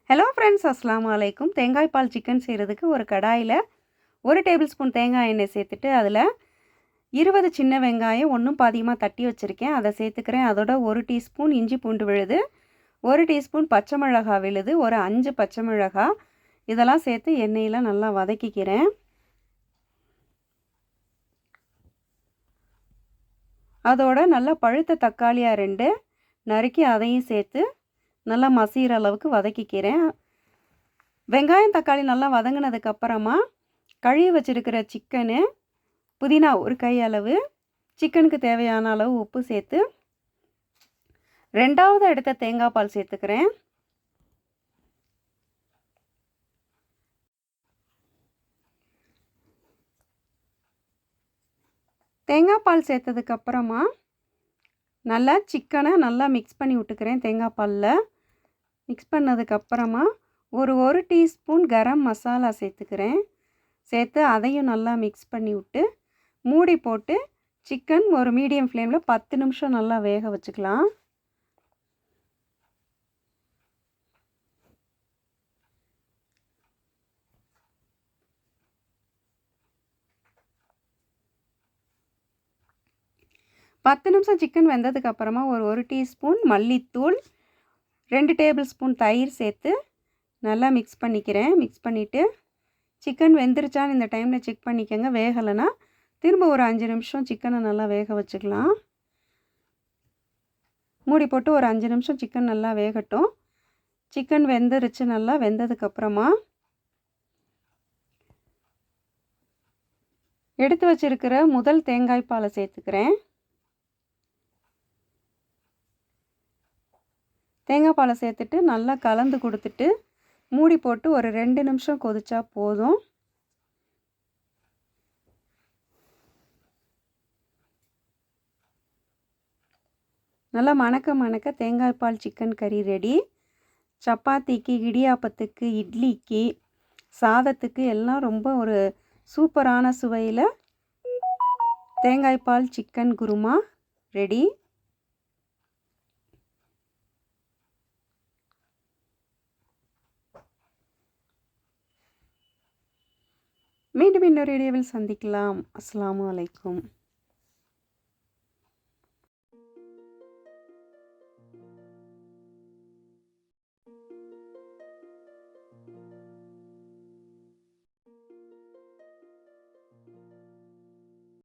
Hello friends, அஸ்ஸலாமு அலைக்கும். தேங்காய் பால் சிக்கன் செய்கிறதுக்கு ஒரு கடாயில் 1 டேபிள் ஸ்பூன் தேங்காய் எண்ணெய் சேர்த்துட்டு அதில் 20 சின்ன வெங்காயம் ஒன்றும் பாதியமாக தட்டி வச்சுருக்கேன், அதை சேர்த்துக்கிறேன். அதோட 1 டீஸ்பூன் இஞ்சி பூண்டு விழுது, 1 டீஸ்பூன் பச்சை மிளகாய் விழுது, ஒரு 5 பச்சை மிளகாய் இதெல்லாம் சேர்த்து எண்ணெயில் நல்லா வதக்கிக்கிறேன். அதோட நல்லா பழுத்த தக்காளியாக 2 நறுக்கி அதையும் சேர்த்து நல்லா மசிகிற அளவுக்கு வதக்கிக்கிறேன். வெங்காயம் தக்காளி நல்லா வதங்கினதுக்கப்புறமா கழுவி வச்சுருக்கிற சிக்கனு, புதினா ஒரு கை அளவு, சிக்கனுக்கு தேவையான அளவு உப்பு சேர்த்து 2வது எடுத்த தேங்காய் பால் சேர்த்துக்கிறேன். தேங்காய் பால் சேர்த்ததுக்கப்புறமா நல்லா சிக்கனை நல்லா மிக்ஸ் பண்ணி விட்டுக்கிறேன். தேங்காய் பாலில் மிக்ஸ் பண்ணதுக்கப்புறமா ஒரு டீஸ்பூன் கரம் மசாலா சேர்த்துக்கிறேன். சேர்த்து அதையும் நல்லா மிக்ஸ் பண்ணி விட்டு மூடி போட்டு சிக்கன் ஒரு மீடியம் ஃப்ளேமில் 10 நிமிஷம் நல்லா வேக வச்சுக்கலாம். பத்து நிமிஷம் சிக்கன் வெந்ததுக்கப்புறமா ஒரு டீஸ்பூன் மல்லித்தூள், 2 டேபிள் ஸ்பூன் தயிர் சேர்த்து நல்லா மிக்ஸ் பண்ணிக்கிறேன். மிக்ஸ் பண்ணிவிட்டு சிக்கன் வெந்துருச்சான்னு இந்த டைமில் செக் பண்ணிக்கோங்க. வேகலைன்னா திரும்ப ஒரு 5 நிமிஷம் சிக்கனை நல்லா வேக வச்சுக்கலாம். மூடி போட்டு ஒரு 5 நிமிஷம் சிக்கன் நல்லா வேகட்டும். சிக்கன் வெந்துருச்சு. நல்லா வெந்ததுக்கப்புறமா எடுத்து வச்சுருக்கிற முதல் தேங்காய் பாலை சேர்த்துக்கிறேன். தேங்காய் பாலை சேர்த்துட்டு நல்லா கலந்து கொடுத்துட்டு மூடி போட்டு ஒரு 2 நிமிஷம் கொதிச்சா போதும். நல்லா மணக்க தேங்காய் பால் சிக்கன் கறி ரெடி. சப்பாத்திக்கு, இடியாப்பத்துக்கு, இட்லிக்கு, சாதத்துக்கு எல்லாம் ரொம்ப ஒரு சூப்பரான சுவையில் தேங்காய் பால் சிக்கன் குருமா ரெடி. மீண்டும் இன்னொரு வீடியோவில் சந்திக்கலாம். அஸ்ஸலாமு அலைக்கும்.